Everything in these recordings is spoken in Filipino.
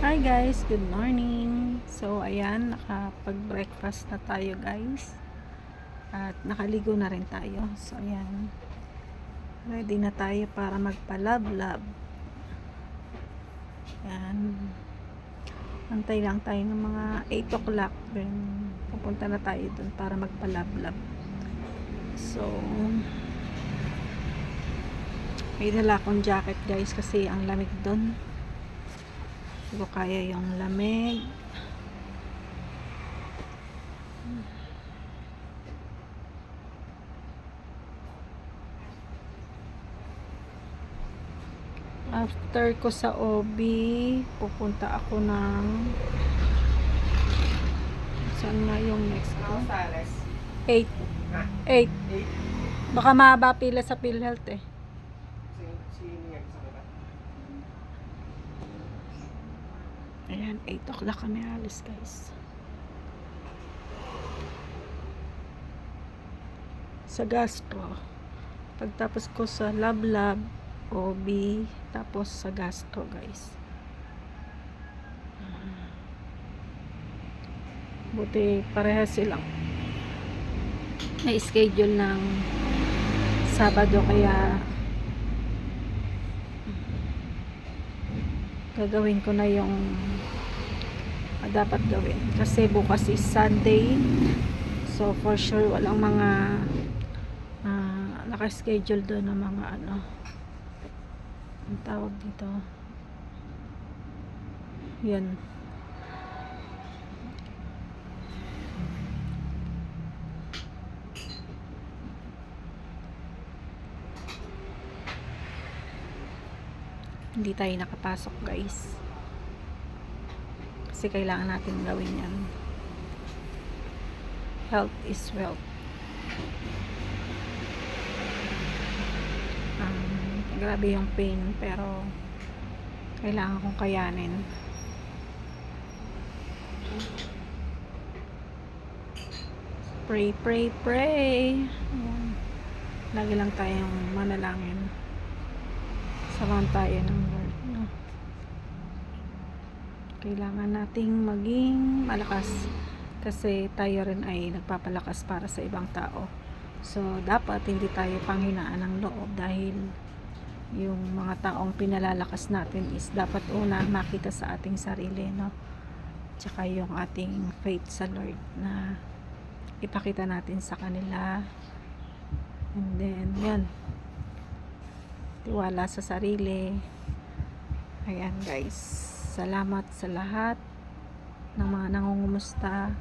Hi guys, good morning. So ayan, nakapag-breakfast na tayo guys. At nakaligo na rin tayo. So ayan, ready na tayo para magpa-lab-lab. Ayan, antay lang tayo ng mga 8 o'clock. Then pupunta na tayo dun para magpa-lab-lab. So may dala akong jacket guys kasi ang lamig dun. Hindi ko kaya yung lamig. After ko sa OB, pupunta ako ng saan na yung next ko? 8. 8. Baka mahaba pila sa PhilHealth eh. Ayan, 8 o'clock kami alis guys. Sa gastro. Pagtapos ko sa lab-lab, OB, tapos sa gastro guys. Buti parehas silang may schedule ng Sabado, kaya gagawin ko na yung dapat gawin kasi bukas is Sunday, so for sure walang mga naka-schedule doon ng mga ano ang tawag dito, yan. Hindi tayo nakapasok guys kasi kailangan natin gawin yan. Health is wealth. Grabe yung pain pero kailangan kong kayanin. Pray, pray, pray. Ayan. Lagi lang tayong manalangin. Samahan tayo ng Lord, no? Kailangan nating maging malakas kasi tayo rin ay nagpapalakas para sa ibang tao. So dapat hindi tayo panghinaan ng loob dahil yung mga taong pinalalakas natin is dapat una makita sa ating sarili, no? Tsaka yung ating faith sa Lord na ipakita natin sa kanila, and then yan, tiwala sa sarili. Ayan guys, salamat sa lahat ng mga nangungumusta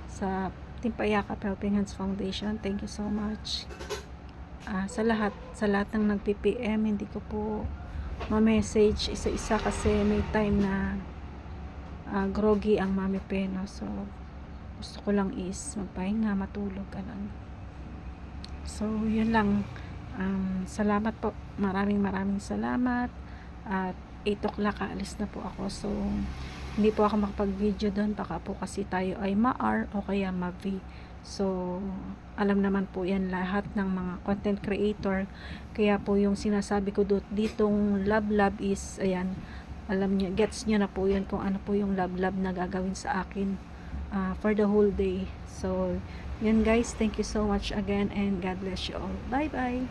sa Team Payakap Helping Hands Foundation. Thank you so much. Sa lahat ng nag-PPM, hindi ko po ma-message isa-isa kasi may time na groggy ang Mami Peno. So gusto ko lang is magpahinga, matulog, ganun. So yun lang. Salamat po, maraming salamat. At 8 o'clock alis na po ako, so hindi po ako makapag-video doon, baka po kasi tayo ay ma-R o kaya ma-V. So alam naman po yan lahat ng mga content creator, kaya po yung sinasabi ko ditong lab is ayan, alam niyo, gets niyo na po yun kung ano po yung lab na gagawin sa akin for the whole day. So yun guys, thank you so much again and God bless you all. Bye bye.